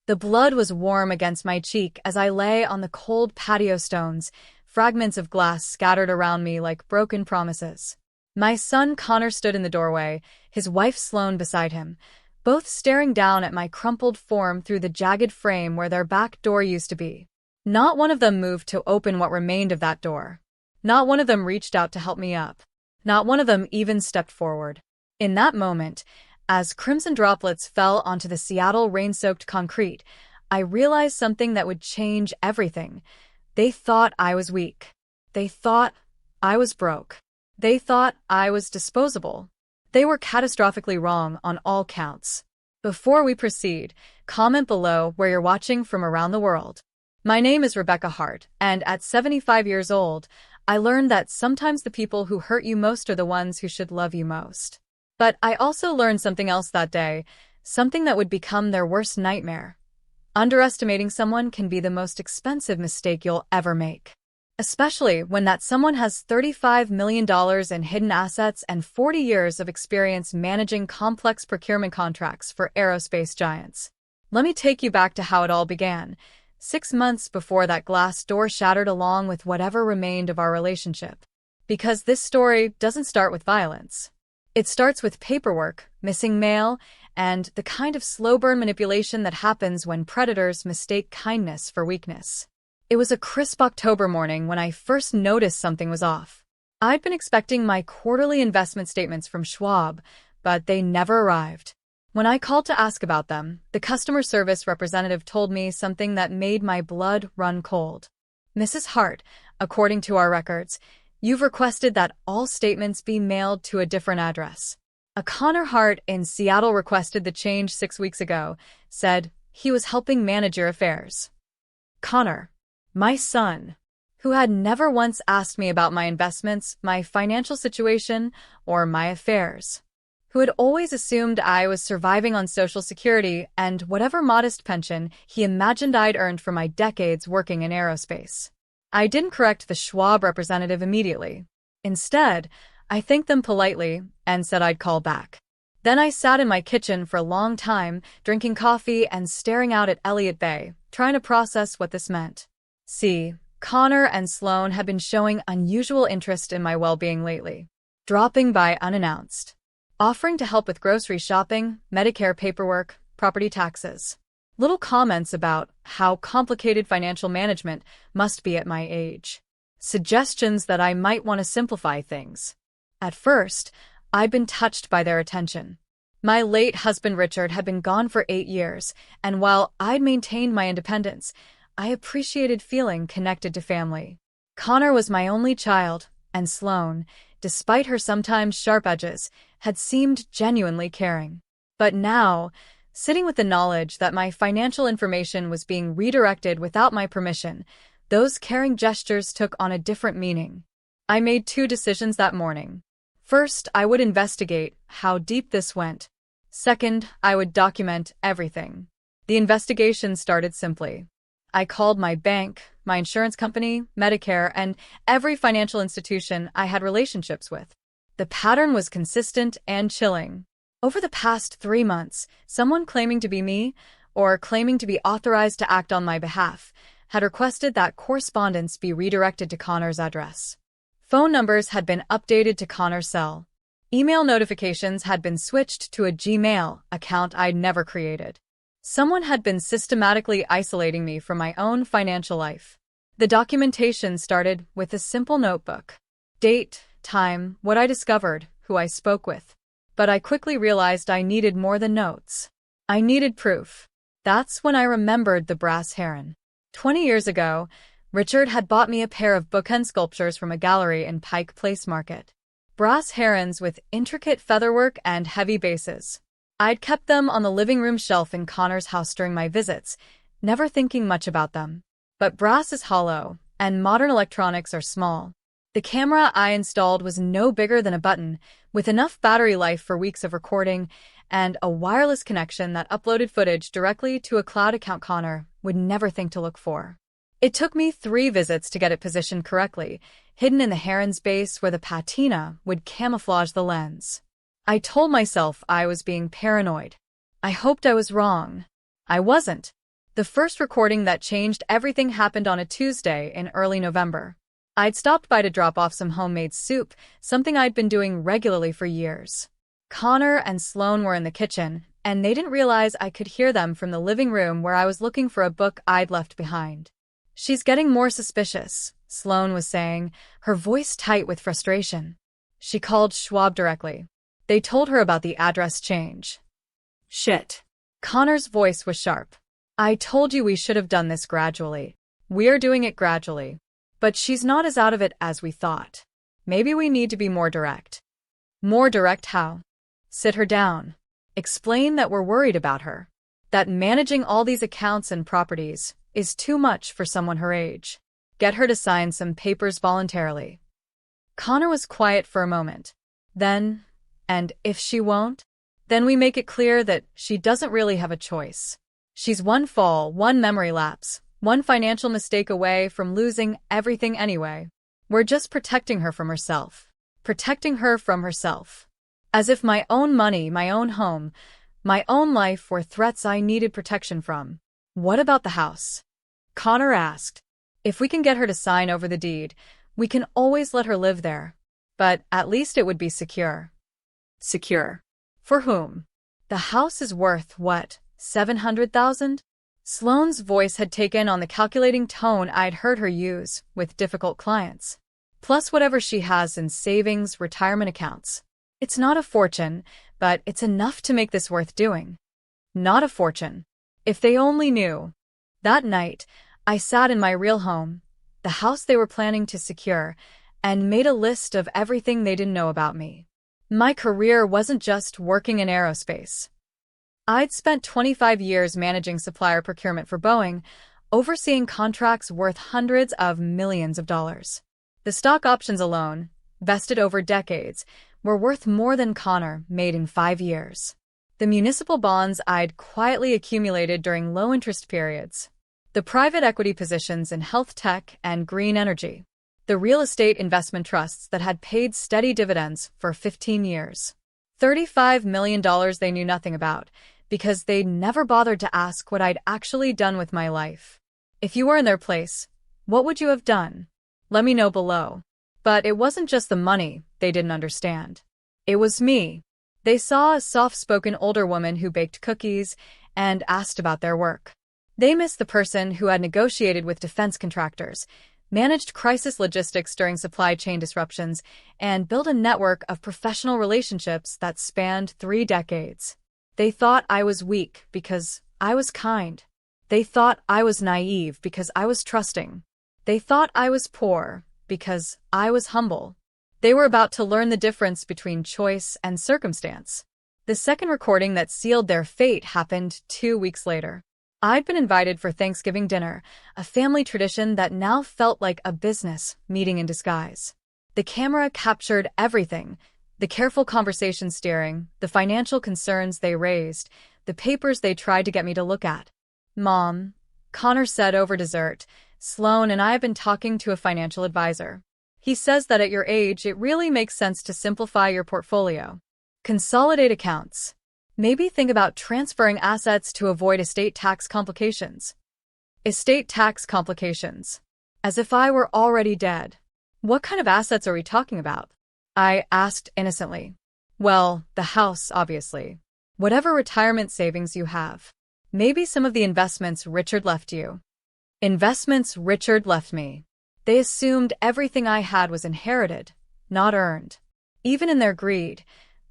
The blood was warm against my cheek as I lay on the cold patio stones, fragments of glass scattered around me like broken promises. My son Connor stood in the doorway, his wife Sloane beside him, both staring down at my crumpled form through the jagged frame where their back door used to be. Not one of them moved to open what remained of that door. Not one of them reached out to help me up. Not one of them even stepped forward. In that moment, as crimson droplets fell onto the Seattle rain-soaked concrete, I realized something that would change everything. They thought I was weak. They thought I was broke. They thought I was disposable. They were catastrophically wrong on all counts. Before we proceed, comment below where you're watching from around the world. My name is Rebecca Hart, and at 75 years old, I learned that sometimes the people who hurt you most are the ones who should love you most. But I also learned something else that day, something that would become their worst nightmare. Underestimating someone can be the most expensive mistake you'll ever make. Especially when that someone has $35 million in hidden assets and 40 years of experience managing complex procurement contracts for aerospace giants. Let me take you back to how it all began, 6 months before that glass door shattered along with whatever remained of our relationship. Because this story doesn't start with violence. It starts with paperwork, missing mail, and the kind of slow-burn manipulation that happens when predators mistake kindness for weakness. It was a crisp October morning when I first noticed something was off. I'd been expecting my quarterly investment statements from Schwab, but they never arrived. When I called to ask about them, the customer service representative told me something that made my blood run cold. "Mrs. Hart, according to our records, you've requested that all statements be mailed to a different address. A Connor Hart in Seattle requested the change 6 weeks ago, said he was helping manage your affairs." Connor, my son, who had never once asked me about my investments, my financial situation, or my affairs. Who had always assumed I was surviving on Social Security and whatever modest pension he imagined I'd earned for my decades working in aerospace. I didn't correct the Schwab representative immediately. Instead, I thanked them politely and said I'd call back. Then I sat in my kitchen for a long time, drinking coffee and staring out at Elliott Bay, trying to process what this meant. See, Connor and Sloane had been showing unusual interest in my well-being lately, dropping by unannounced, offering to help with grocery shopping, Medicare paperwork, property taxes. Little comments about how complicated financial management must be at my age. Suggestions that I might want to simplify things. At first, I'd been touched by their attention. My late husband Richard had been gone for 8 years, and while I'd maintained my independence, I appreciated feeling connected to family. Connor was my only child, and Sloane, despite her sometimes sharp edges, had seemed genuinely caring. But now, sitting with the knowledge that my financial information was being redirected without my permission, those caring gestures took on a different meaning. I made 2 decisions that morning. First, I would investigate how deep this went. Second, I would document everything. The investigation started simply. I called my bank, my insurance company, Medicare, and every financial institution I had relationships with. The pattern was consistent and chilling. Over the past 3 months, someone claiming to be me, or claiming to be authorized to act on my behalf, had requested that correspondence be redirected to Connor's address. Phone numbers had been updated to Connor's cell. Email notifications had been switched to a Gmail account I'd never created. Someone had been systematically isolating me from my own financial life. The documentation started with a simple notebook. Date, time, what I discovered, who I spoke with. But I quickly realized I needed more than notes. I needed proof. That's when I remembered the brass heron. 20 years ago, Richard had bought me a pair of bookend sculptures from a gallery in Pike Place Market. Brass herons with intricate featherwork and heavy bases. I'd kept them on the living room shelf in Connor's house during my visits, never thinking much about them. But brass is hollow, and modern electronics are small. The camera I installed was no bigger than a button, with enough battery life for weeks of recording, and a wireless connection that uploaded footage directly to a cloud account Connor would never think to look for. It took me 3 visits to get it positioned correctly, hidden in the heron's base where the patina would camouflage the lens. I told myself I was being paranoid. I hoped I was wrong. I wasn't. The first recording that changed everything happened on a Tuesday in early November. I'd stopped by to drop off some homemade soup, something I'd been doing regularly for years. Connor and Sloane were in the kitchen, and they didn't realize I could hear them from the living room where I was looking for a book I'd left behind. "She's getting more suspicious," Sloane was saying, her voice tight with frustration. She called Schwab directly. They told her about the address change. "Shit." Connor's voice was sharp. "I told you we should have done this gradually. We're doing it gradually. But she's not as out of it as we thought. Maybe we need to be more direct." "More direct how?" "Sit her down. Explain that we're worried about her. That managing all these accounts and properties is too much for someone her age. Get her to sign some papers voluntarily." Connor was quiet for a moment. "Then, and if she won't? Then we make it clear that she doesn't really have a choice. She's one fall, one memory lapse, one financial mistake away from losing everything anyway. We're just protecting her from herself. Protecting her from herself. As if my own money, my own home, my own life were threats I needed protection from." "What about the house?" Connor asked. "If we can get her to sign over the deed, we can always let her live there. But at least it would be secure." "Secure? For whom?" "The house is worth, what, $700,000? Sloane's voice had taken on the calculating tone I'd heard her use with difficult clients. "Plus whatever she has in savings, retirement accounts. It's not a fortune, but it's enough to make this worth doing." "Not a fortune. If they only knew." That night, I sat in my real home, the house they were planning to secure, and made a list of everything they didn't know about me. My career wasn't just working in aerospace. I'd spent 25 years managing supplier procurement for Boeing, overseeing contracts worth hundreds of millions of dollars. The stock options alone, vested over decades, were worth more than Connor made in 5 years. The municipal bonds I'd quietly accumulated during low-interest periods. The private equity positions in health tech and green energy. The real estate investment trusts that had paid steady dividends for 15 years. $35 million they knew nothing about, because they'd never bothered to ask what I'd actually done with my life. If you were in their place, what would you have done? Let me know below. But it wasn't just the money they didn't understand. It was me. They saw a soft-spoken older woman who baked cookies and asked about their work. They missed the person who had negotiated with defense contractors, managed crisis logistics during supply chain disruptions, and built a network of professional relationships that spanned 3 decades. They thought I was weak because I was kind. They thought I was naive because I was trusting. They thought I was poor because I was humble. They were about to learn the difference between choice and circumstance. The second recording that sealed their fate happened 2 weeks later. I'd been invited for Thanksgiving dinner, a family tradition that now felt like a business meeting in disguise. The camera captured everything: the careful conversation steering, the financial concerns they raised, the papers they tried to get me to look at. "Mom," Connor said over dessert, "Sloane and I have been talking to a financial advisor. He says that at your age it really makes sense to simplify your portfolio. Consolidate accounts. Maybe think about transferring assets to avoid estate tax complications." Estate tax complications. As if I were already dead. "What kind of assets are we talking about?" I asked innocently. "Well, the house, obviously. Whatever retirement savings you have. Maybe some of the investments Richard left you." Investments Richard left me. They assumed everything I had was inherited, not earned. Even in their greed,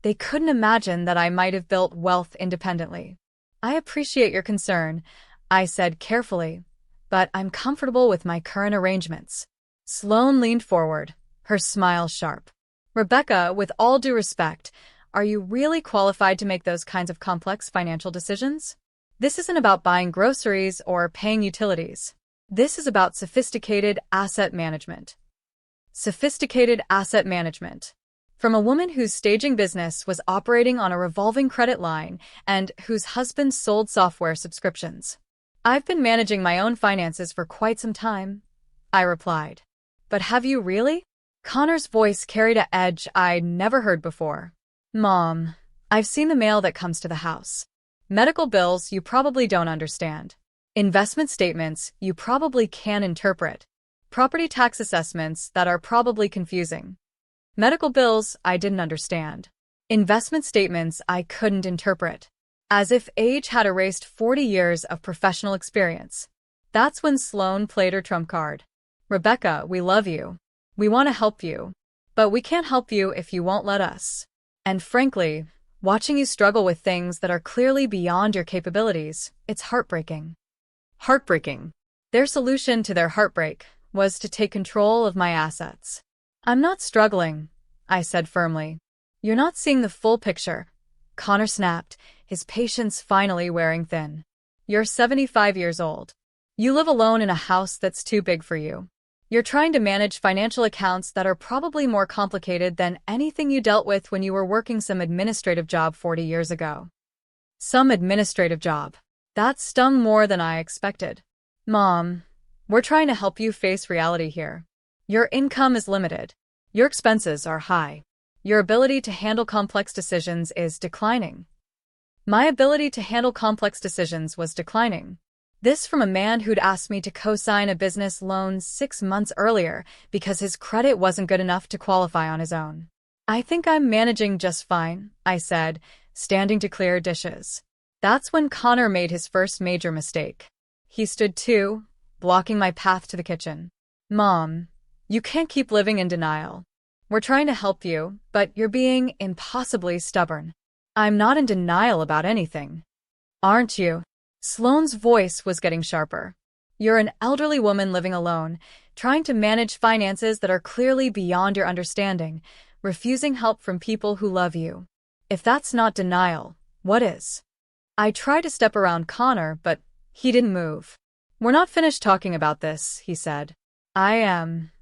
they couldn't imagine that I might have built wealth independently. "I appreciate your concern," I said carefully, "but I'm comfortable with my current arrangements." Sloane leaned forward, her smile sharp. "Rebecca, with all due respect, are you really qualified to make those kinds of complex financial decisions? This isn't about buying groceries or paying utilities. This is about sophisticated asset management." Sophisticated asset management. From a woman whose staging business was operating on a revolving credit line and whose husband sold software subscriptions. "I've been managing my own finances for quite some time," I replied. "But have you really?" Connor's voice carried an edge I'd never heard before. "Mom, I've seen the mail that comes to the house. Medical bills you probably don't understand. Investment statements you probably can interpret. Property tax assessments that are probably confusing. Medical bills I didn't understand. Investment statements I couldn't interpret. As if age had erased 40 years of professional experience. That's when Sloane played her trump card. Rebecca, we love you. We want to help you. But we can't help you if you won't let us. And frankly, watching you struggle with things that are clearly beyond your capabilities, it's heartbreaking. Heartbreaking. Their solution to their heartbreak was to take control of my assets. I'm not struggling, I said firmly. You're not seeing the full picture. Connor snapped, his patience finally wearing thin. You're 75 years old. You live alone in a house that's too big for you. You're trying to manage financial accounts that are probably more complicated than anything you dealt with when you were working some administrative job 40 years ago. Some administrative job. That stung more than I expected. Mom, we're trying to help you face reality here. Your income is limited. Your expenses are high. Your ability to handle complex decisions is declining. My ability to handle complex decisions was declining. This from a man who'd asked me to co-sign a business loan 6 months earlier because his credit wasn't good enough to qualify on his own. I think I'm managing just fine, I said, standing to clear dishes. That's when Connor made his first major mistake. He stood too, blocking my path to the kitchen. Mom, you can't keep living in denial. We're trying to help you, but you're being impossibly stubborn. I'm not in denial about anything. Aren't you? Sloane's voice was getting sharper. You're an elderly woman living alone, trying to manage finances that are clearly beyond your understanding, refusing help from people who love you. If that's not denial, what is? I tried to step around Connor, but he didn't move. We're not finished talking about this, he said. I am.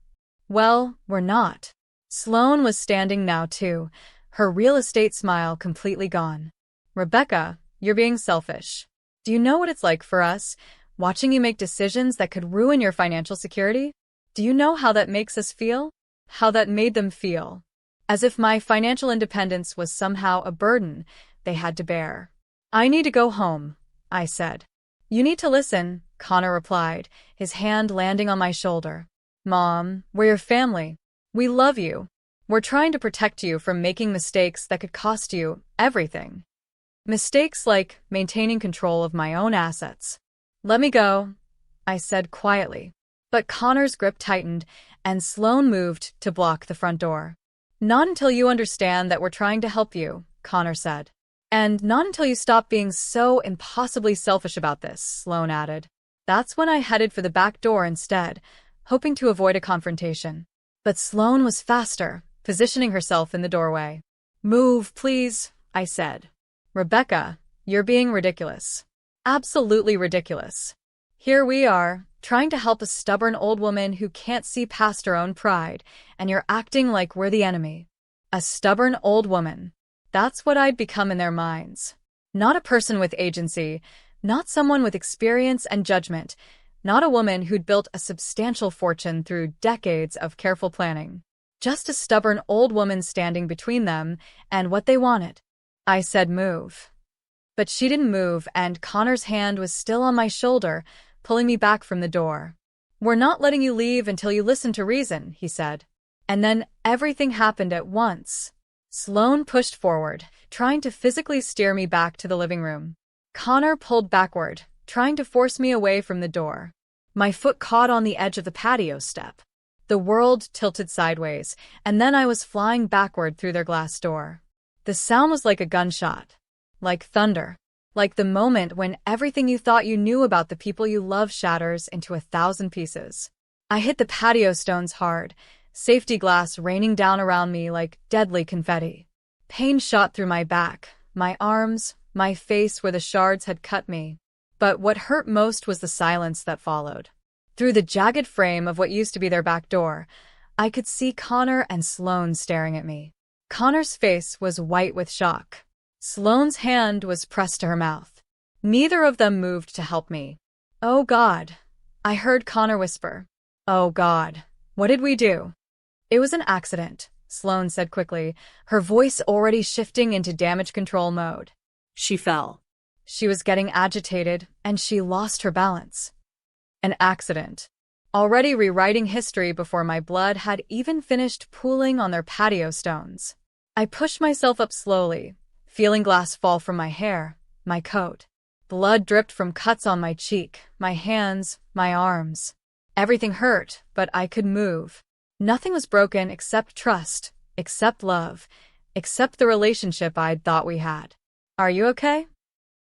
Well, we're not. Sloane was standing now too, her real estate smile completely gone. Rebecca, you're being selfish. Do you know what it's like for us, watching you make decisions that could ruin your financial security? Do you know how that makes us feel? How that made them feel? As if my financial independence was somehow a burden they had to bear. I need to go home, I said. You need to listen, Connor replied, his hand landing on my shoulder. Mom, we're your family. We love you. We're trying to protect you from making mistakes that could cost you everything. Mistakes like maintaining control of my own assets. Let me go, I said quietly. But Connor's grip tightened, and Sloane moved to block the front door. Not until you understand that we're trying to help you, Connor said. And not until you stop being so impossibly selfish about this, Sloane added. That's when I headed for the back door instead, hoping to avoid a confrontation. But Sloane was faster, positioning herself in the doorway. Move, please, I said. Rebecca, you're being ridiculous. Absolutely ridiculous. Here we are, trying to help a stubborn old woman who can't see past her own pride, and you're acting like we're the enemy. A stubborn old woman. That's what I'd become in their minds. Not a person with agency, not someone with experience and judgment, not a woman who'd built a substantial fortune through decades of careful planning. Just a stubborn old woman standing between them and what they wanted. I said move. But she didn't move, and Connor's hand was still on my shoulder, pulling me back from the door. We're not letting you leave until you listen to reason, he said. And then everything happened at once. Sloane pushed forward, trying to physically steer me back to the living room. Connor pulled backward, trying to force me away from the door. My foot caught on the edge of the patio step. The world tilted sideways, and then I was flying backward through their glass door. The sound was like a gunshot. Like thunder. Like the moment when everything you thought you knew about the people you love shatters into 1,000 pieces. I hit the patio stones hard, safety glass raining down around me like deadly confetti. Pain shot through my back, my arms, my face where the shards had cut me. But what hurt most was the silence that followed. Through the jagged frame of what used to be their back door, I could see Connor and Sloane staring at me. Connor's face was white with shock. Sloane's hand was pressed to her mouth. Neither of them moved to help me. Oh God, I heard Connor whisper. Oh God, what did we do? It was an accident, Sloane said quickly, her voice already shifting into damage control mode. She fell. She was getting agitated, and she lost her balance. An accident. Already rewriting history before my blood had even finished pooling on their patio stones. I pushed myself up slowly, feeling glass fall from my hair, my coat. Blood dripped from cuts on my cheek, my hands, my arms. Everything hurt, but I could move. Nothing was broken except trust, except love, except the relationship I'd thought we had. "Are you okay?"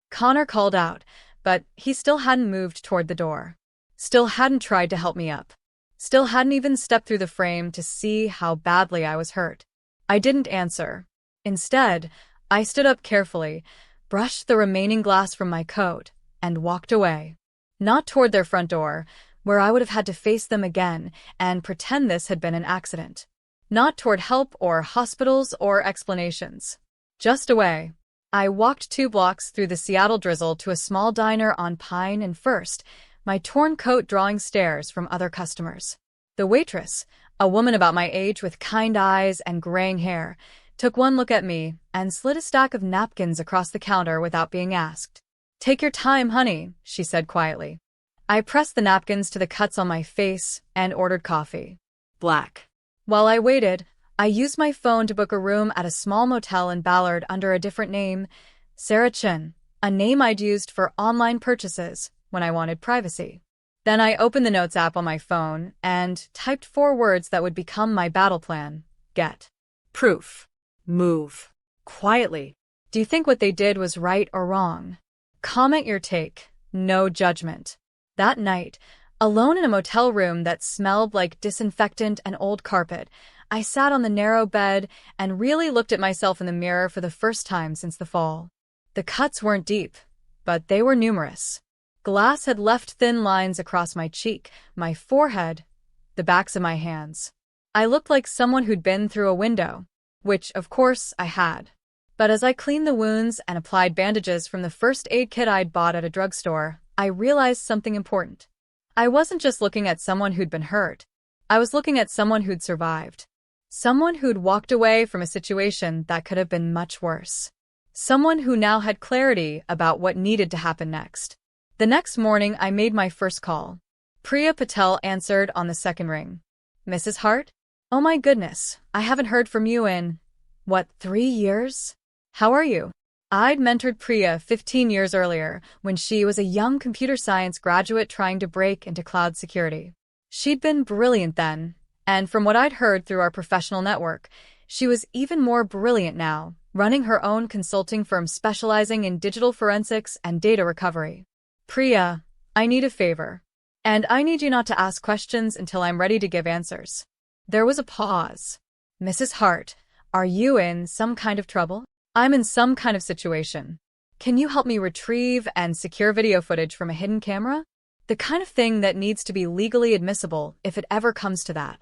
Connor called out, but he still hadn't moved toward the door. Still hadn't tried to help me up. Still hadn't even stepped through the frame to see how badly I was hurt. I didn't answer. Instead, I stood up carefully, brushed the remaining glass from my coat, and walked away. Not toward their front door, where I would have had to face them again and pretend this had been an accident. Not toward help or hospitals or explanations. Just away. I walked 2 blocks through the Seattle drizzle to a small diner on Pine and First, my torn coat drawing stares from other customers. The waitress, a woman about my age with kind eyes and graying hair, took one look at me and slid a stack of napkins across the counter without being asked. "Take your time, honey," she said quietly. I pressed the napkins to the cuts on my face and ordered coffee. Black. While I waited, I used my phone to book a room at a small motel in Ballard under a different name, Sarah Chin, a name I'd used for online purchases when I wanted privacy. Then I opened the notes app on my phone and typed 4 words that would become my battle plan. Get. Proof. Move. Quietly. Do you think what they did was right or wrong? Comment your take. No judgment. That night, alone in a motel room that smelled like disinfectant and old carpet, I sat on the narrow bed and really looked at myself in the mirror for the first time since the fall. The cuts weren't deep, but they were numerous. Glass had left thin lines across my cheek, my forehead, the backs of my hands. I looked like someone who'd been through a window, which, of course, I had. But as I cleaned the wounds and applied bandages from the first aid kit I'd bought at a drugstore, I realized something important. I wasn't just looking at someone who'd been hurt. I was looking at someone who'd survived. Someone who'd walked away from a situation that could have been much worse. Someone who now had clarity about what needed to happen next. The next morning, I made my first call. Priya Patel answered on the second ring. "Mrs. Hart? Oh my goodness, I haven't heard from you in, 3 years? How are you?" I'd mentored Priya 15 years earlier when she was a young computer science graduate trying to break into cloud security. She'd been brilliant then, and from what I'd heard through our professional network, she was even more brilliant now, running her own consulting firm specializing in digital forensics and data recovery. "Priya, I need a favor. And I need you not to ask questions until I'm ready to give answers." There was a pause. "Mrs. Hart, are you in some kind of trouble?" "I'm in some kind of situation. Can you help me retrieve and secure video footage from a hidden camera? The kind of thing that needs to be legally admissible if it ever comes to that."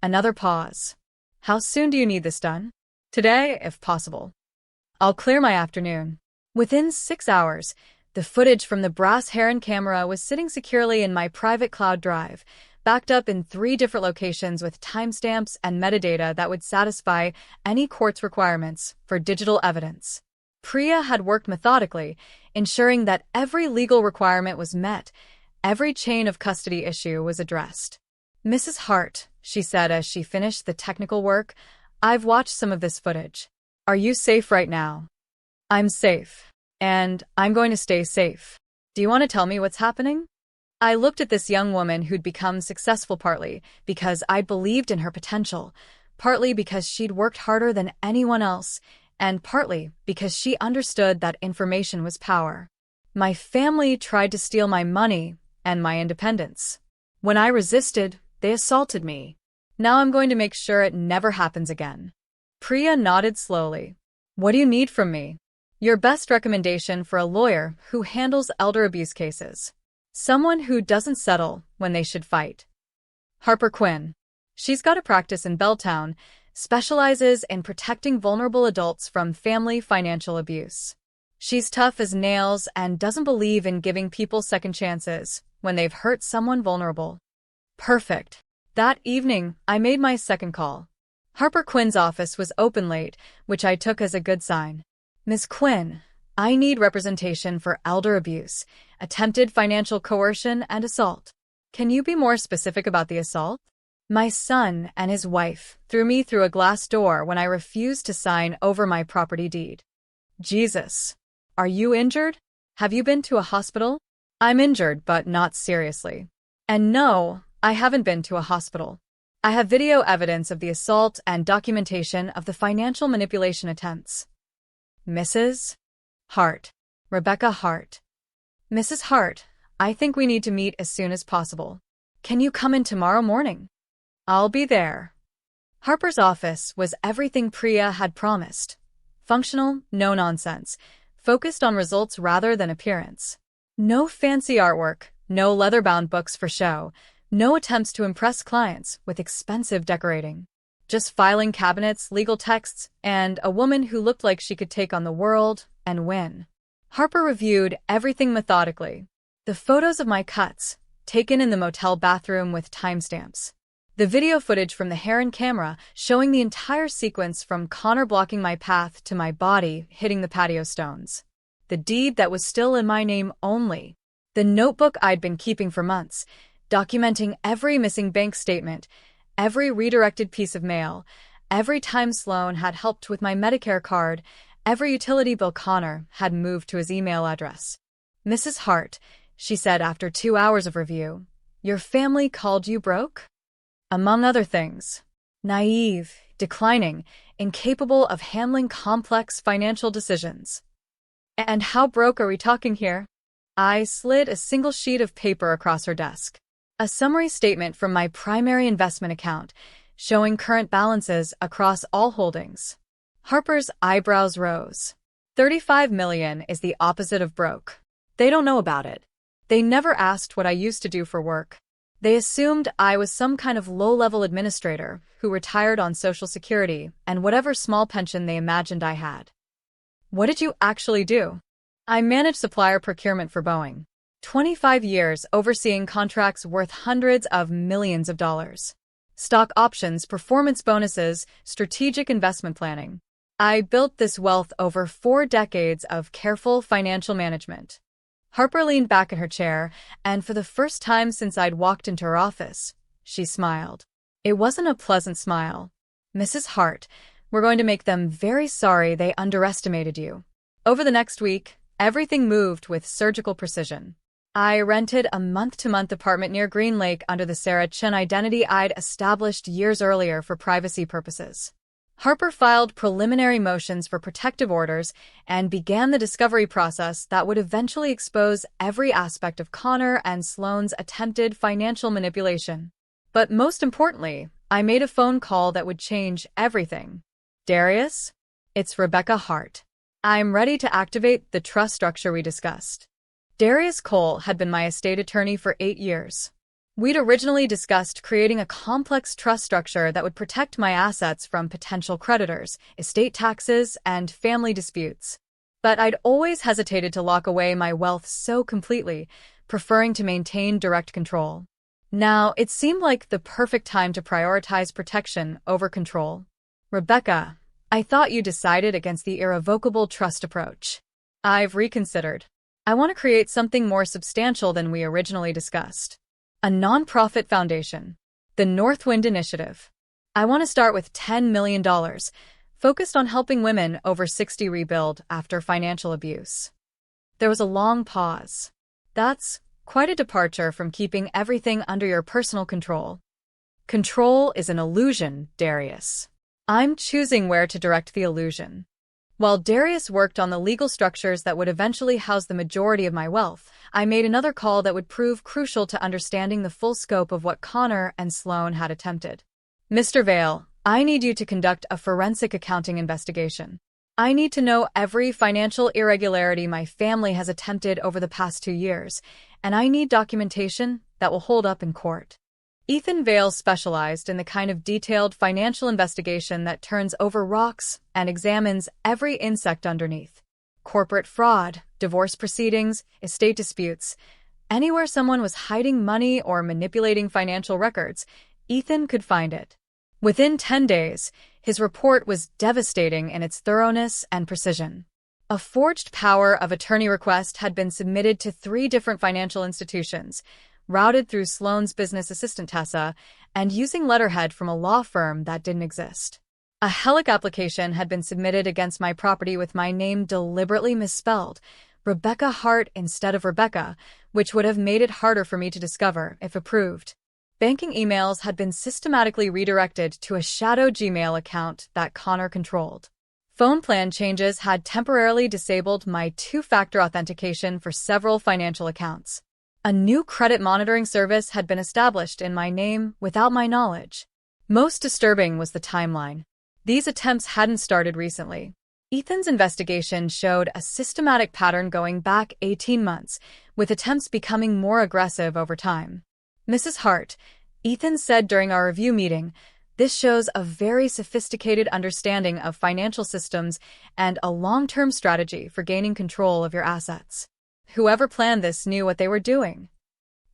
Another pause. "How soon do you need this done?" "Today, if possible." "I'll clear my afternoon." Within 6 hours, the footage from the brass heron camera was sitting securely in my private cloud drive, backed up in 3 different locations with timestamps and metadata that would satisfy any court's requirements for digital evidence. Priya had worked methodically, ensuring that every legal requirement was met, every chain of custody issue was addressed. "Mrs. Hart," she said as she finished the technical work, "I've watched some of this footage. Are you safe right now?" "I'm safe. And I'm going to stay safe. Do you want to tell me what's happening?" I looked at this young woman who'd become successful partly because I'd believed in her potential, partly because she'd worked harder than anyone else, and partly because she understood that information was power. My family tried to steal my money and my independence. When I resisted, they assaulted me. Now I'm going to make sure it never happens again. Priya nodded slowly. "What do you need from me?" "Your best recommendation for a lawyer who handles elder abuse cases. Someone who doesn't settle when they should fight." "Harper Quinn. She's got a practice in Belltown, specializes in protecting vulnerable adults from family financial abuse. She's tough as nails and doesn't believe in giving people second chances when they've hurt someone vulnerable." Perfect. That evening, I made my second call. Harper Quinn's office was open late, which I took as a good sign. "Miss Quinn, I need representation for elder abuse, attempted financial coercion, and assault. Can you be more specific about the assault? My son and his wife threw me through a glass door when I refused to sign over my property deed. Jesus. Are you injured? Have you been to a hospital? I'm injured, but not seriously. And no, I haven't been to a hospital. I have video evidence of the assault and documentation of the financial manipulation attempts. Mrs. Hart. Rebecca Hart. Mrs. Hart, I think we need to meet as soon as possible. Can you come in tomorrow morning? I'll be there. Harper's office was everything Priya had promised. Functional, no nonsense, focused on results rather than appearance. No fancy artwork, no leather-bound books for show, no attempts to impress clients with expensive decorating. Just filing cabinets, legal texts, and a woman who looked like she could take on the world and win. Harper reviewed everything methodically. The photos of my cuts, taken in the motel bathroom with timestamps. The video footage from the Heron camera showing the entire sequence from Connor blocking my path to my body hitting the patio stones. The deed that was still in my name only. The notebook I'd been keeping for months, documenting every missing bank statement, every redirected piece of mail, every time Sloan had helped with my Medicare card, every utility bill Connor had moved to his email address. Mrs. Hart, she said after 2 hours of review, your family called you broke? Among other things. Naive, declining, incapable of handling complex financial decisions. And how broke are we talking here? I slid a single sheet of paper across her desk. A summary statement from my primary investment account, showing current balances across all holdings. Harper's eyebrows rose. 35 million is the opposite of broke. They don't know about it. They never asked what I used to do for work. They assumed I was some kind of low-level administrator who retired on Social Security and whatever small pension they imagined I had. What did you actually do? I managed supplier procurement for Boeing. 25 years overseeing contracts worth hundreds of millions of dollars. Stock options, performance bonuses, strategic investment planning. I built this wealth over 4 decades of careful financial management. Harper leaned back in her chair, and for the first time since I'd walked into her office, she smiled. It wasn't a pleasant smile. Mrs. Hart, we're going to make them very sorry they underestimated you. Over the next week, everything moved with surgical precision. I rented a month-to-month apartment near Green Lake under the Sarah Chen identity I'd established years earlier for privacy purposes. Harper filed preliminary motions for protective orders and began the discovery process that would eventually expose every aspect of Connor and Sloan's attempted financial manipulation. But most importantly, I made a phone call that would change everything. Darius? It's Rebecca Hart. I'm ready to activate the trust structure we discussed. Darius Cole had been my estate attorney for 8 years. We'd originally discussed creating a complex trust structure that would protect my assets from potential creditors, estate taxes, and family disputes. But I'd always hesitated to lock away my wealth so completely, preferring to maintain direct control. Now, it seemed like the perfect time to prioritize protection over control. Rebecca, I thought you decided against the irrevocable trust approach. I've reconsidered. I want to create something more substantial than we originally discussed. A nonprofit foundation. The Northwind Initiative. I want to start with $10 million, focused on helping women over 60 rebuild after financial abuse. There was a long pause. That's quite a departure from keeping everything under your personal control. Control is an illusion, Darius. I'm choosing where to direct the illusion. While Darius worked on the legal structures that would eventually house the majority of my wealth, I made another call that would prove crucial to understanding the full scope of what Connor and Sloan had attempted. Mr. Vale, I need you to conduct a forensic accounting investigation. I need to know every financial irregularity my family has attempted over the past 2 years, and I need documentation that will hold up in court. Ethan Vale specialized in the kind of detailed financial investigation that turns over rocks and examines every insect underneath. Corporate fraud, divorce proceedings, estate disputes. Anywhere someone was hiding money or manipulating financial records, Ethan could find it. Within 10 days, his report was devastating in its thoroughness and precision. A forged power of attorney request had been submitted to 3 different financial institutions, routed through Sloane's business assistant Tessa, and using letterhead from a law firm that didn't exist. A HELIC application had been submitted against my property with my name deliberately misspelled, Rebecca Hart instead of Rebecca, which would have made it harder for me to discover if approved. Banking emails had been systematically redirected to a shadow Gmail account that Connor controlled. Phone plan changes had temporarily disabled my 2-factor authentication for several financial accounts. A new credit monitoring service had been established in my name without my knowledge. Most disturbing was the timeline. These attempts hadn't started recently. Ethan's investigation showed a systematic pattern going back 18 months, with attempts becoming more aggressive over time. Mrs. Hart, Ethan said during our review meeting, this shows a very sophisticated understanding of financial systems and a long-term strategy for gaining control of your assets. Whoever planned this knew what they were doing.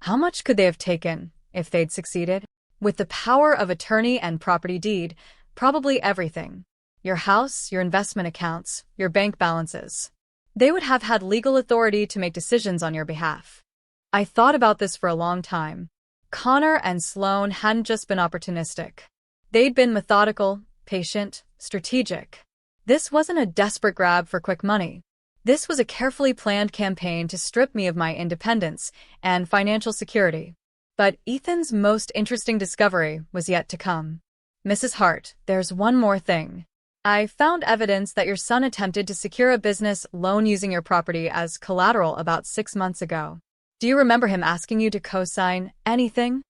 How much could they have taken if they'd succeeded? With the power of attorney and property deed, probably everything. Your house, your investment accounts, your bank balances. They would have had legal authority to make decisions on your behalf. I thought about this for a long time. Connor and Sloane hadn't just been opportunistic. They'd been methodical, patient, strategic. This wasn't a desperate grab for quick money. This was a carefully planned campaign to strip me of my independence and financial security. But Ethan's most interesting discovery was yet to come. Mrs. Hart, there's one more thing. I found evidence that your son attempted to secure a business loan using your property as collateral about 6 months ago. Do you remember him asking you to co-sign anything?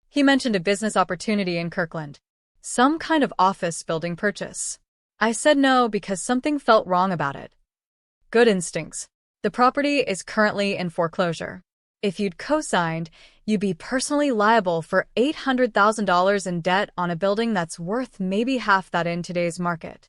He mentioned a business opportunity in Kirkland. Some kind of office building purchase. I said no because something felt wrong about it. Good instincts. The property is currently in foreclosure. If you'd co-signed, you'd be personally liable for $800,000 in debt on a building that's worth maybe half that in today's market.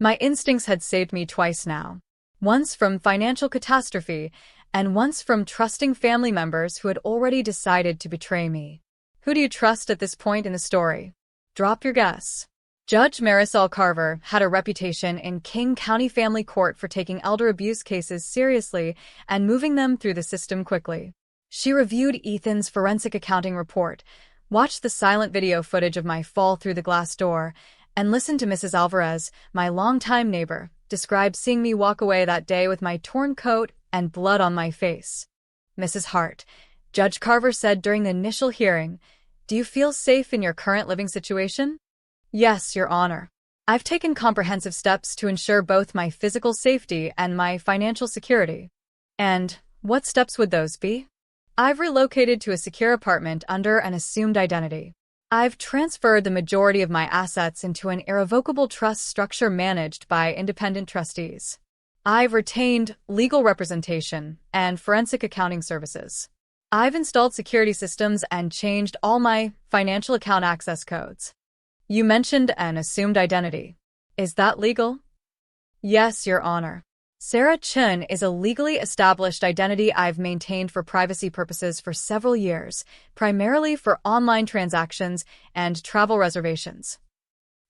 My instincts had saved me twice now. Once from financial catastrophe, and once from trusting family members who had already decided to betray me. Who do you trust at this point in the story? Drop your guess. Judge Marisol Carver had a reputation in King County Family Court for taking elder abuse cases seriously and moving them through the system quickly. She reviewed Ethan's forensic accounting report, watched the silent video footage of my fall through the glass door, and listened to Mrs. Alvarez, my longtime neighbor, describe seeing me walk away that day with my torn coat and blood on my face. Mrs. Hart, Judge Carver said during the initial hearing, do you feel safe in your current living situation? Yes, Your Honor. I've taken comprehensive steps to ensure both my physical safety and my financial security. And what steps would those be? I've relocated to a secure apartment under an assumed identity. I've transferred the majority of my assets into an irrevocable trust structure managed by independent trustees. I've retained legal representation and forensic accounting services. I've installed security systems and changed all my financial account access codes. You mentioned an assumed identity. Is that legal? Yes, Your Honor. Sarah Chun is a legally established identity I've maintained for privacy purposes for several years, primarily for online transactions and travel reservations.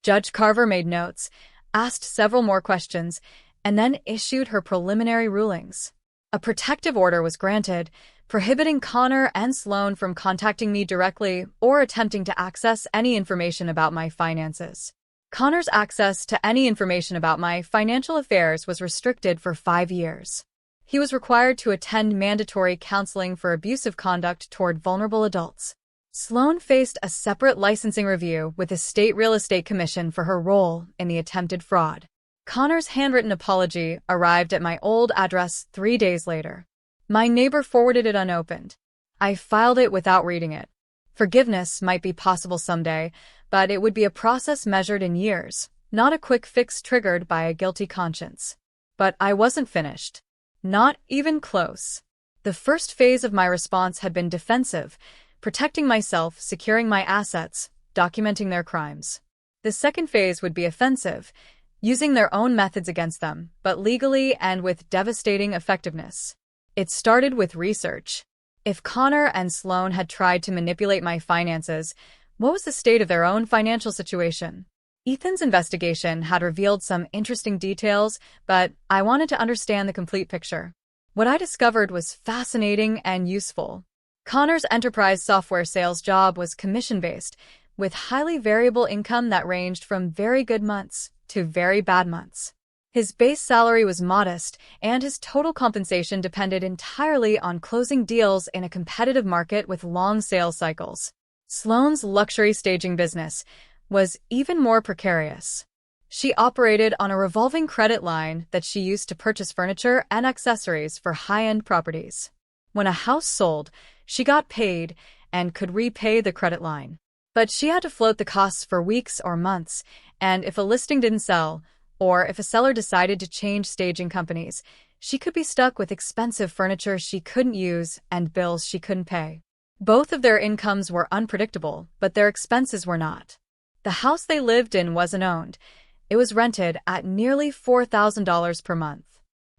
Judge Carver made notes, asked several more questions, and then issued her preliminary rulings. A protective order was granted, prohibiting Connor and Sloane from contacting me directly or attempting to access any information about my finances. Connor's access to any information about my financial affairs was restricted for 5 years. He was required to attend mandatory counseling for abusive conduct toward vulnerable adults. Sloane faced a separate licensing review with the State Real Estate Commission for her role in the attempted fraud. Connor's handwritten apology arrived at my old address 3 days later. My neighbor forwarded it unopened. I filed it without reading it. Forgiveness might be possible someday, but it would be a process measured in years, not a quick fix triggered by a guilty conscience. But I wasn't finished. Not even close. The first phase of my response had been defensive, protecting myself, securing my assets, documenting their crimes. The second phase would be offensive, using their own methods against them, but legally and with devastating effectiveness. It started with research. If Connor and Sloane had tried to manipulate my finances, what was the state of their own financial situation? Ethan's investigation had revealed some interesting details, but I wanted to understand the complete picture. What I discovered was fascinating and useful. Connor's enterprise software sales job was commission-based, with highly variable income that ranged from very good months to very bad months. His base salary was modest, and his total compensation depended entirely on closing deals in a competitive market with long sales cycles. Sloane's luxury staging business was even more precarious. She operated on a revolving credit line that she used to purchase furniture and accessories for high-end properties. When a house sold, she got paid and could repay the credit line. But she had to float the costs for weeks or months, and if a listing didn't sell, or if a seller decided to change staging companies, she could be stuck with expensive furniture she couldn't use and bills she couldn't pay. Both of their incomes were unpredictable, but their expenses were not. The house they lived in wasn't owned. It was rented at nearly $4,000 per month.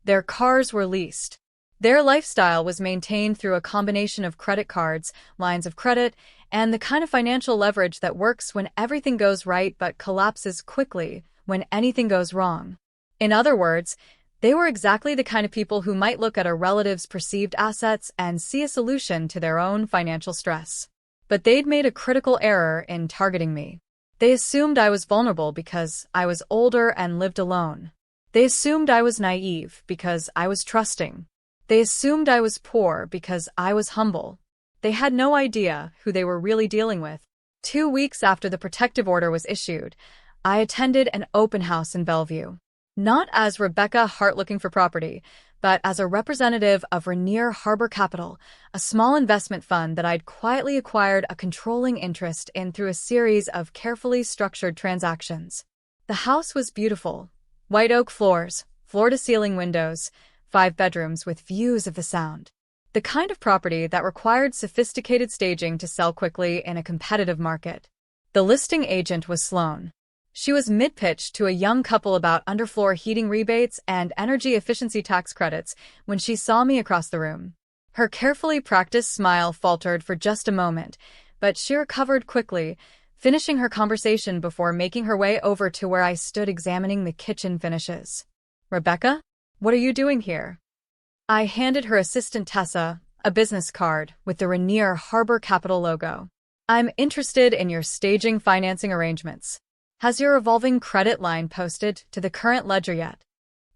Their cars were leased. Their lifestyle was maintained through a combination of credit cards, lines of credit, and the kind of financial leverage that works when everything goes right but collapses quickly when anything goes wrong. In other words, they were exactly the kind of people who might look at a relative's perceived assets and see a solution to their own financial stress. But they'd made a critical error in targeting me. They assumed I was vulnerable because I was older and lived alone. They assumed I was naive because I was trusting. They assumed I was poor because I was humble. They had no idea who they were really dealing with. 2 weeks after the protective order was issued, I attended an open house in Bellevue. Not as Rebecca Hart looking for property, but as a representative of Rainier Harbor Capital, a small investment fund that I'd quietly acquired a controlling interest in through a series of carefully structured transactions. The house was beautiful. White oak floors, floor-to-ceiling windows, 5 bedrooms with views of the Sound. The kind of property that required sophisticated staging to sell quickly in a competitive market. The listing agent was Sloane. She was mid-pitch to a young couple about underfloor heating rebates and energy efficiency tax credits when she saw me across the room. Her carefully practiced smile faltered for just a moment, but she recovered quickly, finishing her conversation before making her way over to where I stood examining the kitchen finishes. "Rebecca, what are you doing here?" I handed her assistant Tessa a business card with the Rainier Harbor Capital logo. "I'm interested in your staging financing arrangements. Has your revolving credit line posted to the current ledger yet?"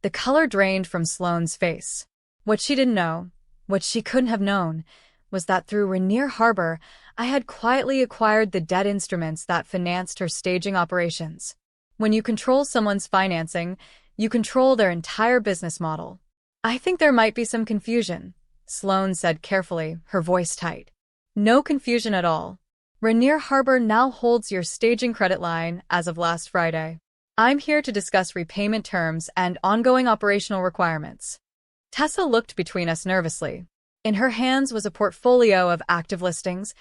The color drained from Sloane's face. What she didn't know, what she couldn't have known, was that through Rainier Harbor, I had quietly acquired the debt instruments that financed her staging operations. When you control someone's financing, you control their entire business model. "I think there might be some confusion," Sloane said carefully, her voice tight. "No confusion at all. Rainier Harbor now holds your staging credit line as of last Friday. I'm here to discuss repayment terms and ongoing operational requirements." Tessa looked between us nervously. In her hands was a portfolio of active listings,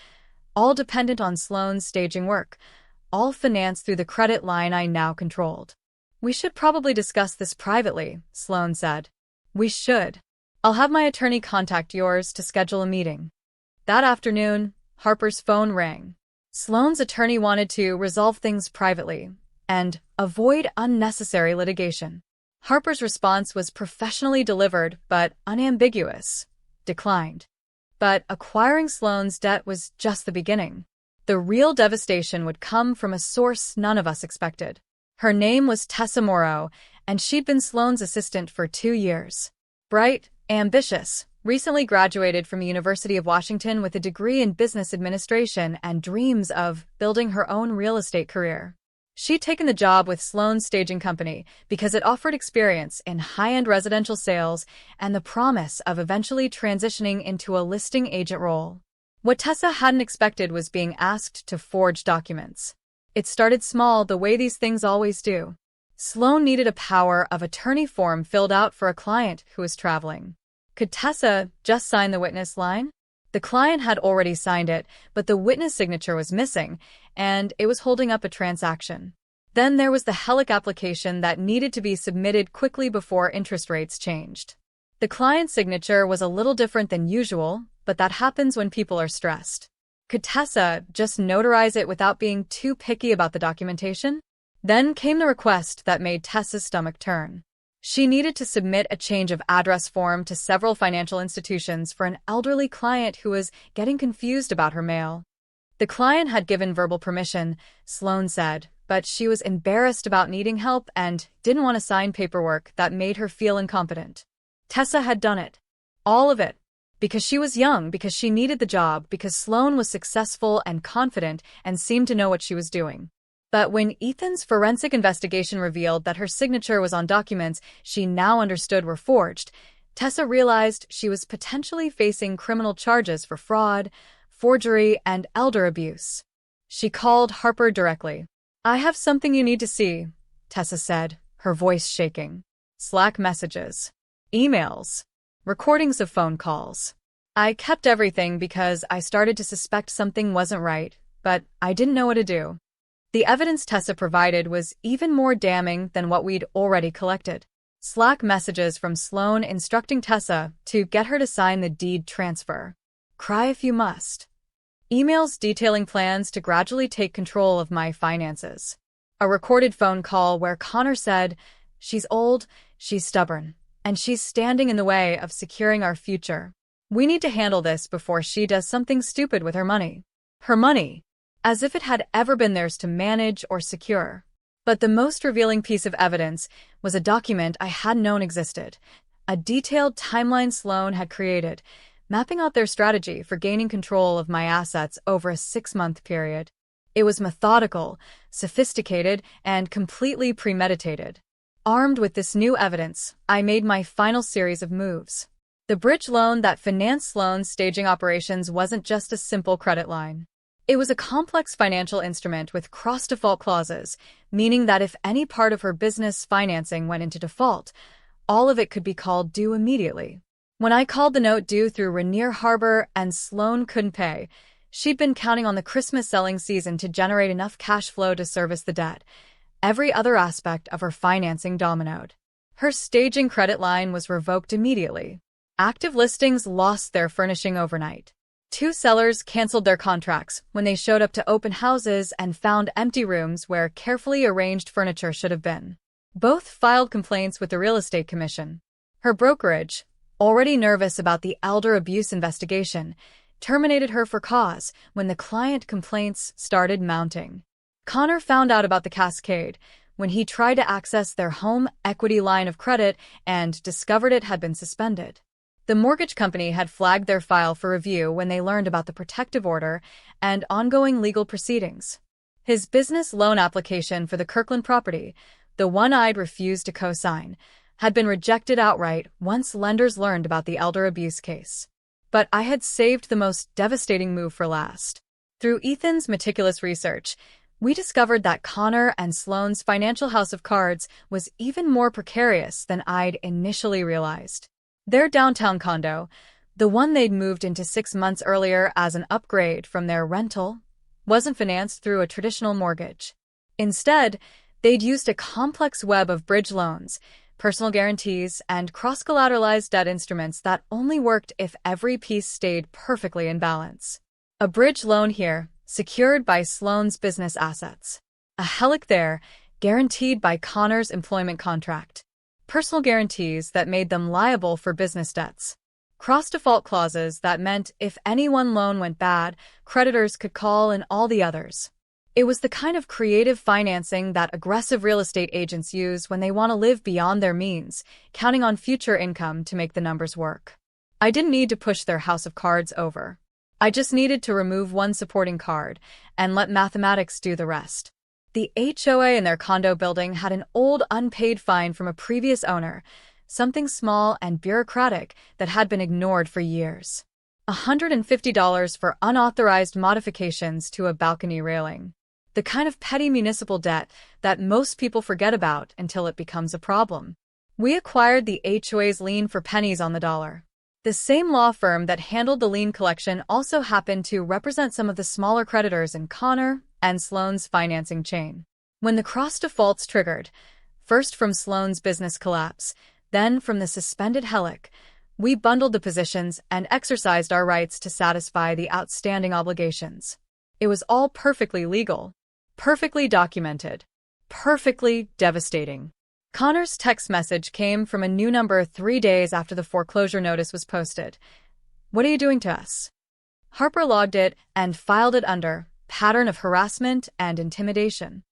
all dependent on Sloane's staging work, all financed through the credit line I now controlled. "We should probably discuss this privately," Sloane said. "We should. I'll have my attorney contact yours to schedule a meeting." That afternoon, Harper's phone rang. Sloane's attorney wanted to resolve things privately and avoid unnecessary litigation. Harper's response was professionally delivered but unambiguous: declined. But acquiring Sloane's debt was just the beginning. The real devastation would come from a source none of us expected. Her name was Tessa Morrow, and she'd been Sloane's assistant for 2 years. Bright, ambitious, recently graduated from the University of Washington with a degree in business administration and dreams of building her own real estate career. She'd taken the job with Sloane's staging company because it offered experience in high-end residential sales and the promise of eventually transitioning into a listing agent role. What Tessa hadn't expected was being asked to forge documents. It started small, the way these things always do. Sloane needed a power of attorney form filled out for a client who was traveling. Could Tessa just sign the witness line? The client had already signed it, but the witness signature was missing, and it was holding up a transaction. Then there was the HELIC application that needed to be submitted quickly before interest rates changed. The client's signature was a little different than usual, but that happens when people are stressed. Could Tessa just notarize it without being too picky about the documentation? Then came the request that made Tessa's stomach turn. She needed to submit a change of address form to several financial institutions for an elderly client who was getting confused about her mail. The client had given verbal permission, Sloane said, but she was embarrassed about needing help and didn't want to sign paperwork that made her feel incompetent. Tessa had done it. All of it. Because she was young, because she needed the job, because Sloane was successful and confident and seemed to know what she was doing. But when Ethan's forensic investigation revealed that her signature was on documents she now understood were forged, Tessa realized she was potentially facing criminal charges for fraud, forgery, and elder abuse. She called Harper directly. "I have something you need to see," Tessa said, her voice shaking. Slack messages, emails, recordings of phone calls. "I kept everything because I started to suspect something wasn't right, but I didn't know what to do." The evidence Tessa provided was even more damning than what we'd already collected. Slack messages from Sloane instructing Tessa to get her to sign the deed transfer. Cry if you must. Emails detailing plans to gradually take control of my finances. A recorded phone call where Connor said, "She's old, she's stubborn, and she's standing in the way of securing our future. We need to handle this before she does something stupid with her money." Her money, as if it had ever been theirs to manage or secure. But the most revealing piece of evidence was a document I hadn't known existed, a detailed timeline Sloane had created, mapping out their strategy for gaining control of my assets over a 6-month period. It was methodical, sophisticated, and completely premeditated. Armed with this new evidence, I made my final series of moves. The bridge loan that financed Sloane's staging operations wasn't just a simple credit line. It was a complex financial instrument with cross-default clauses, meaning that if any part of her business financing went into default, all of it could be called due immediately. When I called the note due through Rainier Harbor and Sloane couldn't pay, she'd been counting on the Christmas selling season to generate enough cash flow to service the debt. Every other aspect of her financing dominoed. Her staging credit line was revoked immediately. Active listings lost their furnishing overnight. 2 sellers canceled their contracts when they showed up to open houses and found empty rooms where carefully arranged furniture should have been. Both filed complaints with the Real Estate Commission. Her brokerage, already nervous about the elder abuse investigation, terminated her for cause when the client complaints started mounting. Connor found out about the cascade when he tried to access their home equity line of credit and discovered it had been suspended. The mortgage company had flagged their file for review when they learned about the protective order and ongoing legal proceedings. His business loan application for the Kirkland property, the one I'd refused to co-sign, had been rejected outright once lenders learned about the elder abuse case. But I had saved the most devastating move for last. Through Ethan's meticulous research, we discovered that Connor and Sloane's financial house of cards was even more precarious than I'd initially realized. Their downtown condo, the one they'd moved into 6 months earlier as an upgrade from their rental, wasn't financed through a traditional mortgage. Instead, they'd used a complex web of bridge loans, personal guarantees, and cross-collateralized debt instruments that only worked if every piece stayed perfectly in balance. A bridge loan here, secured by Sloane's business assets. A HELOC there, guaranteed by Connor's employment contract. Personal guarantees that made them liable for business debts. Cross-default clauses that meant if any one loan went bad, creditors could call in all the others. It was the kind of creative financing that aggressive real estate agents use when they want to live beyond their means, counting on future income to make the numbers work. I didn't need to push their house of cards over. I just needed to remove one supporting card and let mathematics do the rest. The HOA in their condo building had an old unpaid fine from a previous owner, something small and bureaucratic that had been ignored for years. $150 for unauthorized modifications to a balcony railing. The kind of petty municipal debt that most people forget about until it becomes a problem. We acquired the HOA's lien for pennies on the dollar. The same law firm that handled the lien collection also happened to represent some of the smaller creditors in Connor and Sloane's financing chain. When the cross defaults triggered, first from Sloane's business collapse, then from the suspended HELOC, we bundled the positions and exercised our rights to satisfy the outstanding obligations. It was all perfectly legal, perfectly documented. Perfectly devastating. Connor's text message came from a new number 3 days after the foreclosure notice was posted. "What are you doing to us?" Harper logged it and filed it under pattern of harassment and intimidation.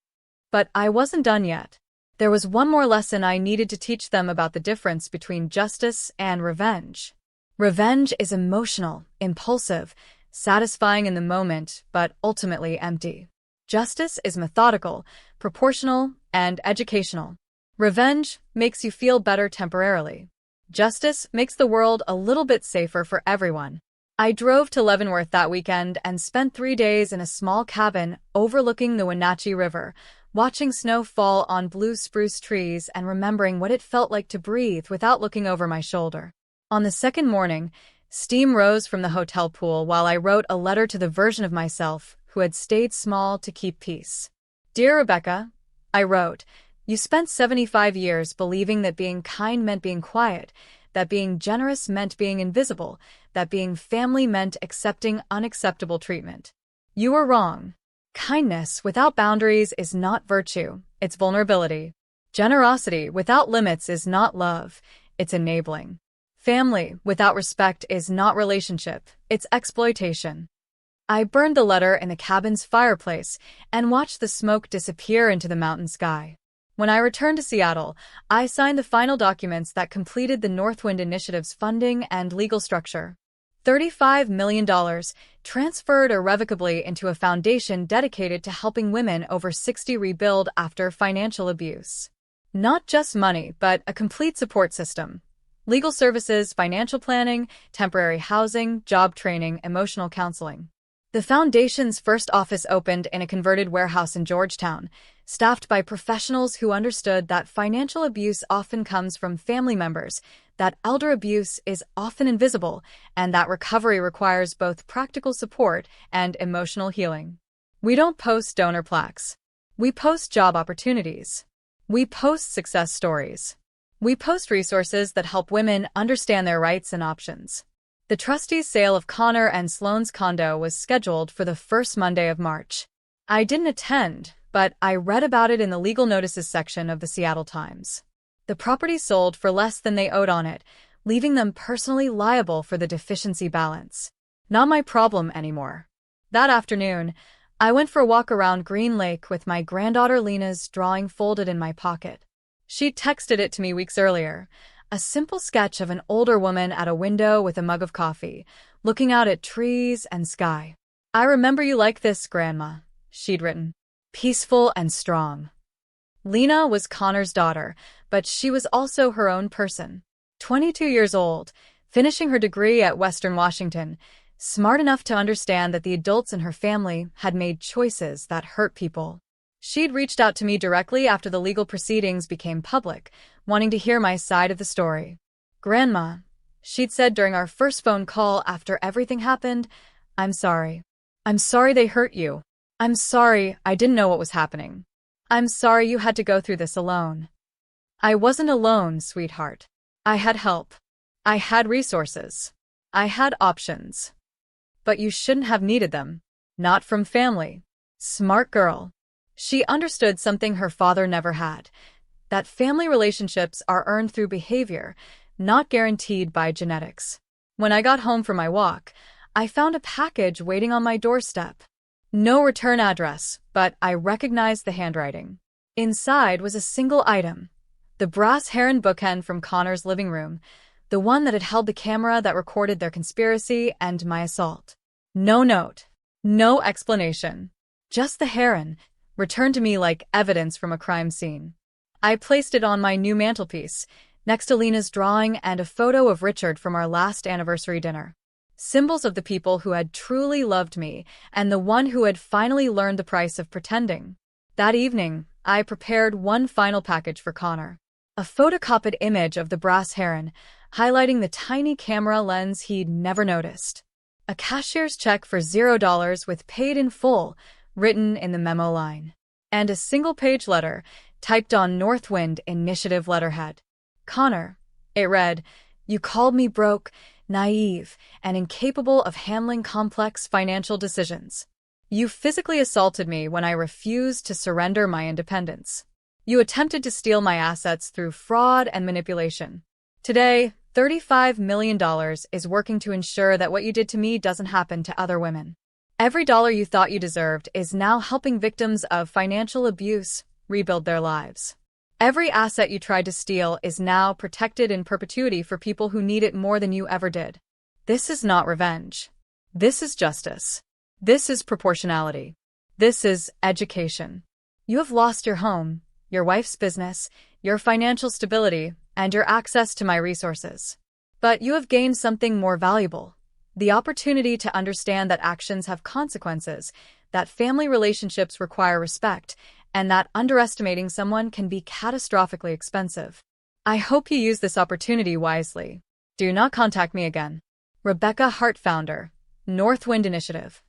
But I wasn't done yet. There was one more lesson I needed to teach them about the difference between justice and revenge. Revenge is emotional, impulsive, satisfying in the moment, but ultimately empty. Justice is methodical, proportional, and educational. Revenge makes you feel better temporarily. Justice makes the world a little bit safer for everyone. I drove to Leavenworth that weekend and spent 3 days in a small cabin overlooking the Wenatchee River, watching snow fall on blue spruce trees and remembering what it felt like to breathe without looking over my shoulder. On the second morning, steam rose from the hotel pool while I wrote a letter to the version of myself who had stayed small to keep peace. "Dear Rebecca," I wrote, "you spent 75 years believing that being kind meant being quiet, that being generous meant being invisible, that being family meant accepting unacceptable treatment. You were wrong. Kindness without boundaries is not virtue, it's vulnerability. Generosity without limits is not love, it's enabling. Family without respect is not relationship, it's exploitation." I burned the letter in the cabin's fireplace and watched the smoke disappear into the mountain sky. When I returned to Seattle, I signed the final documents that completed the Northwind Initiative's funding and legal structure. $35 million transferred irrevocably into a foundation dedicated to helping women over 60 rebuild after financial abuse. Not just money, but a complete support system. Legal services, financial planning, temporary housing, job training, emotional counseling. The foundation's first office opened in a converted warehouse in Georgetown, staffed by professionals who understood that financial abuse often comes from family members, that elder abuse is often invisible, and that recovery requires both practical support and emotional healing. We don't post donor plaques. We post job opportunities. We post success stories. We post resources that help women understand their rights and options. The trustees' sale of Connor and Sloane's condo was scheduled for the first Monday of March. I didn't attend, but I read about it in the legal notices section of the Seattle Times. The property sold for less than they owed on it, leaving them personally liable for the deficiency balance. Not my problem anymore. That afternoon, I went for a walk around Green Lake with my granddaughter Lena's drawing folded in my pocket. She'd texted it to me weeks earlier. A simple sketch of an older woman at a window with a mug of coffee, looking out at trees and sky. "I remember you like this, Grandma," she'd written. Peaceful and strong. Lena was Connor's daughter, but she was also her own person. 22 years old, finishing her degree at Western Washington, smart enough to understand that the adults in her family had made choices that hurt people. She'd reached out to me directly after the legal proceedings became public, wanting to hear my side of the story. "Grandma," she'd said during our first phone call after everything happened, "I'm sorry. I'm sorry they hurt you. I'm sorry I didn't know what was happening. I'm sorry you had to go through this alone." I wasn't alone, sweetheart. I had help. I had resources. I had options. But you shouldn't have needed them. Not from family. Smart girl. She understood something her father never had, that family relationships are earned through behavior, not guaranteed by genetics. When I got home from my walk, I found a package waiting on my doorstep. No return address, but I recognized the handwriting. Inside was a single item, the brass heron bookend from Connor's living room, the one that had held the camera that recorded their conspiracy and my assault. No note, no explanation, just the heron, returned to me like evidence from a crime scene. I placed it on my new mantelpiece, next to Lena's drawing and a photo of Richard from our last anniversary dinner. Symbols of the people who had truly loved me and the one who had finally learned the price of pretending. That evening, I prepared one final package for Connor. A photocopied image of the brass heron, highlighting the tiny camera lens he'd never noticed. A cashier's check for $0 with paid in full, written in the memo line. And a single-page letter, typed on Northwind Initiative letterhead. "Connor," it read, "you called me broke, naive, and incapable of handling complex financial decisions. You physically assaulted me when I refused to surrender my independence. You attempted to steal my assets through fraud and manipulation. Today, $35 million is working to ensure that what you did to me doesn't happen to other women. Every dollar you thought you deserved is now helping victims of financial abuse rebuild their lives. Every asset you tried to steal is now protected in perpetuity for people who need it more than you ever did. This is not revenge. This is justice. This is proportionality. This is education. You have lost your home, your wife's business, your financial stability, and your access to my resources. But you have gained something more valuable: the opportunity to understand that actions have consequences, that family relationships require respect, and that underestimating someone can be catastrophically expensive. I hope you use this opportunity wisely. Do not contact me again. Rebecca Hart, founder, Northwind Initiative.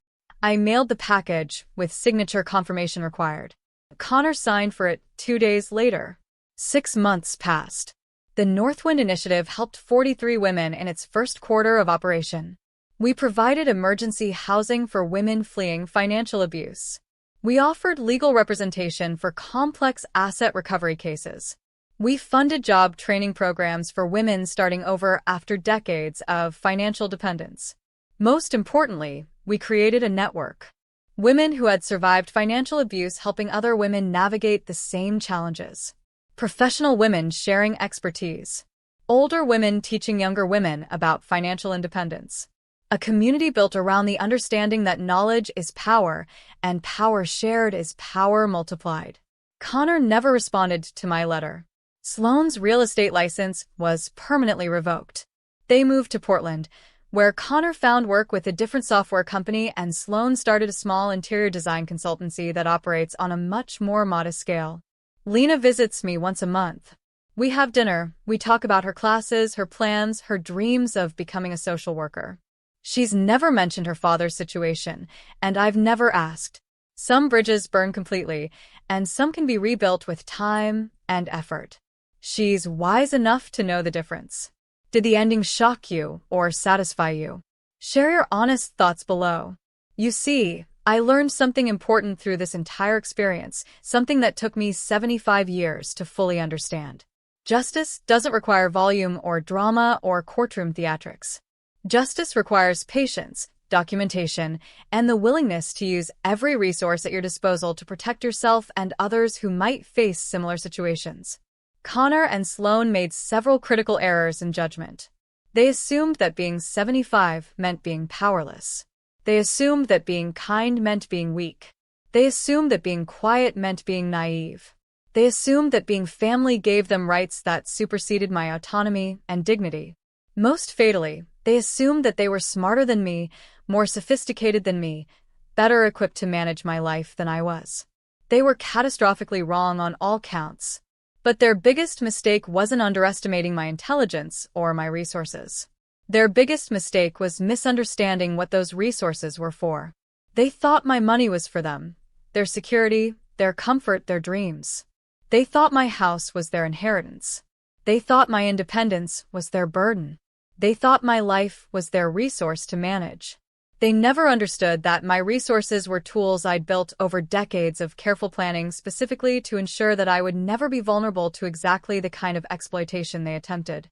I mailed the package with signature confirmation required. Connor signed for it 2 days later. 6 months passed. The Northwind Initiative helped 43 women in its first quarter of operation. We provided emergency housing for women fleeing financial abuse. We offered legal representation for complex asset recovery cases. We funded job training programs for women starting over after decades of financial dependence. Most importantly, we created a network. Women who had survived financial abuse helping other women navigate the same challenges. Professional women sharing expertise. Older women teaching younger women about financial independence. A community built around the understanding that knowledge is power, and power shared is power multiplied. Connor never responded to my letter. Sloane's real estate license was permanently revoked. They moved to Portland, where Connor found work with a different software company, and Sloane started a small interior design consultancy that operates on a much more modest scale. Lena visits me once a month. We have dinner, we talk about her classes, her plans, her dreams of becoming a social worker. She's never mentioned her father's situation, and I've never asked. Some bridges burn completely, and some can be rebuilt with time and effort. She's wise enough to know the difference. Did the ending shock you or satisfy you? Share your honest thoughts below. You see, I learned something important through this entire experience, something that took me 75 years to fully understand. Justice doesn't require volume or drama or courtroom theatrics. Justice requires patience, documentation, and the willingness to use every resource at your disposal to protect yourself and others who might face similar situations. Connor and Sloane made several critical errors in judgment. They assumed that being 75 meant being powerless. They assumed that being kind meant being weak. They assumed that being quiet meant being naive. They assumed that being family gave them rights that superseded my autonomy and dignity. Most fatally, they assumed that they were smarter than me, more sophisticated than me, better equipped to manage my life than I was. They were catastrophically wrong on all counts. But their biggest mistake wasn't underestimating my intelligence or my resources. Their biggest mistake was misunderstanding what those resources were for. They thought my money was for them, their security, their comfort, their dreams. They thought my house was their inheritance. They thought my independence was their burden. They thought my life was their resource to manage. They never understood that my resources were tools I'd built over decades of careful planning specifically to ensure that I would never be vulnerable to exactly the kind of exploitation they attempted.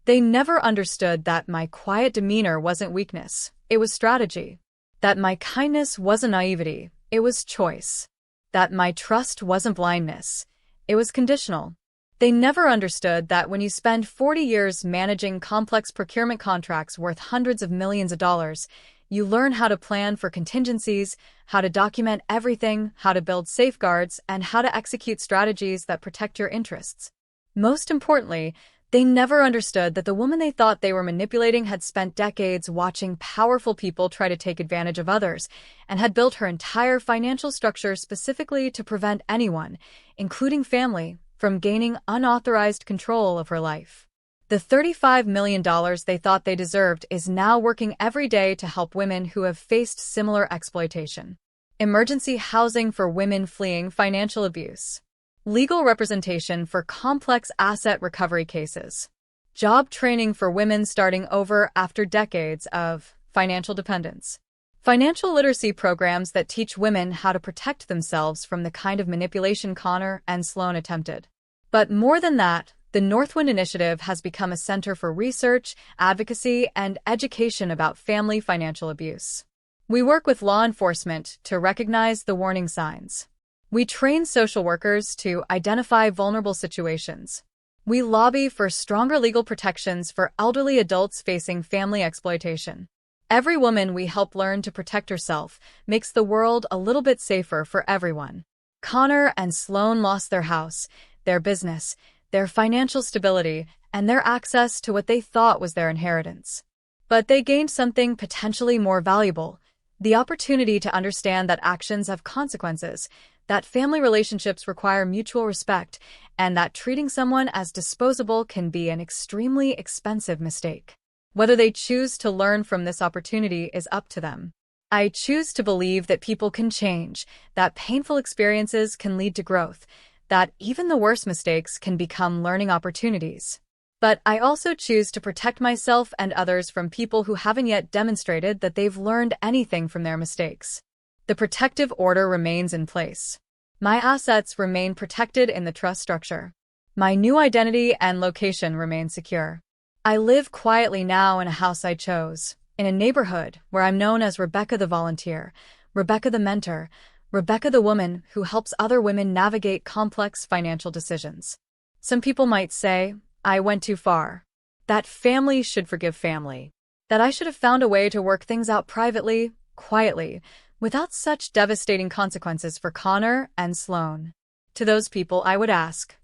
They never understood that my quiet demeanor wasn't weakness, it was strategy. That my kindness wasn't naivety, it was choice. That my trust wasn't blindness, it was conditional. They never understood that when you spend 40 years managing complex procurement contracts worth hundreds of millions of dollars, you learn how to plan for contingencies, how to document everything, how to build safeguards, and how to execute strategies that protect your interests. Most importantly, they never understood that the woman they thought they were manipulating had spent decades watching powerful people try to take advantage of others, and had built her entire financial structure specifically to prevent anyone, including family, from gaining unauthorized control of her life. The $35 million they thought they deserved is now working every day to help women who have faced similar exploitation. Emergency housing for women fleeing financial abuse. Legal representation for complex asset recovery cases. Job training for women starting over after decades of financial dependence. Financial literacy programs that teach women how to protect themselves from the kind of manipulation Connor and Sloan attempted. But more than that, the Northwind Initiative has become a center for research, advocacy, and education about family financial abuse. We work with law enforcement to recognize the warning signs. We train social workers to identify vulnerable situations. We lobby for stronger legal protections for elderly adults facing family exploitation. Every woman we help learn to protect herself makes the world a little bit safer for everyone. Connor and Sloan lost their house, their business, their financial stability, and their access to what they thought was their inheritance. But they gained something potentially more valuable: the opportunity to understand that actions have consequences, that family relationships require mutual respect, and that treating someone as disposable can be an extremely expensive mistake. Whether they choose to learn from this opportunity is up to them. I choose to believe that people can change, that painful experiences can lead to growth, that even the worst mistakes can become learning opportunities. But I also choose to protect myself and others from people who haven't yet demonstrated that they've learned anything from their mistakes. The protective order remains in place. My assets remain protected in the trust structure. My new identity and location remain secure. I live quietly now in a house I chose, in a neighborhood where I'm known as Rebecca the volunteer, Rebecca the mentor, Rebecca the woman who helps other women navigate complex financial decisions. Some people might say, I went too far. That family should forgive family. That I should have found a way to work things out privately, quietly, without such devastating consequences for Connor and Sloan. To those people I would ask,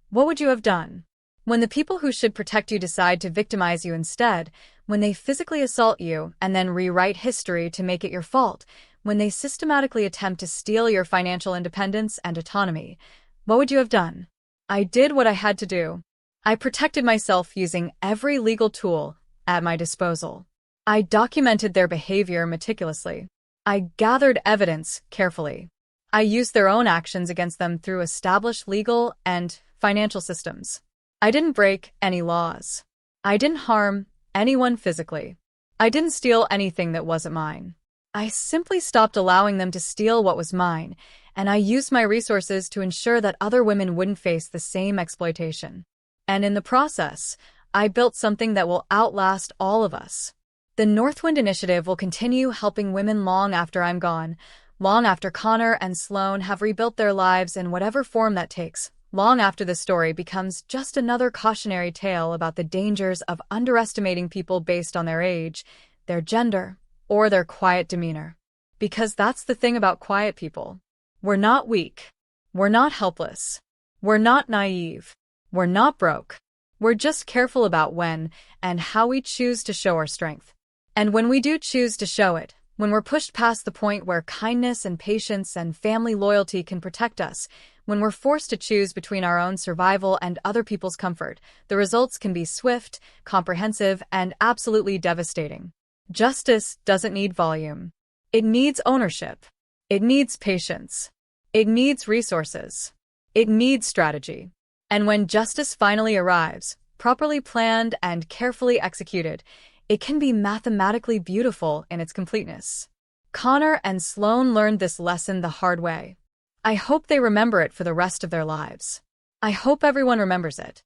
what would you have done? When the people who should protect you decide to victimize you instead, when they physically assault you and then rewrite history to make it your fault, when they systematically attempt to steal your financial independence and autonomy, what would you have done? I did what I had to do. I protected myself using every legal tool at my disposal. I documented their behavior meticulously. I gathered evidence carefully. I used their own actions against them through established legal and financial systems. I didn't break any laws. I didn't harm anyone physically. I didn't steal anything that wasn't mine. I simply stopped allowing them to steal what was mine, and I used my resources to ensure that other women wouldn't face the same exploitation. And in the process, I built something that will outlast all of us. The Northwind Initiative will continue helping women long after I'm gone, long after Connor and Sloan have rebuilt their lives in whatever form that takes, long after the story becomes just another cautionary tale about the dangers of underestimating people based on their age, their gender, or their quiet demeanor. Because that's the thing about quiet people. We're not weak. We're not helpless. We're not naive. We're not broke. We're just careful about when and how we choose to show our strength. And when we do choose to show it, when we're pushed past the point where kindness and patience and family loyalty can protect us, when we're forced to choose between our own survival and other people's comfort, the results can be swift, comprehensive, and absolutely devastating. Justice doesn't need volume. It needs ownership. It needs patience. It needs resources. It needs strategy. And when justice finally arrives, properly planned and carefully executed, it can be mathematically beautiful in its completeness. Connor and Sloan learned this lesson the hard way. I hope they remember it for the rest of their lives. I hope everyone remembers it.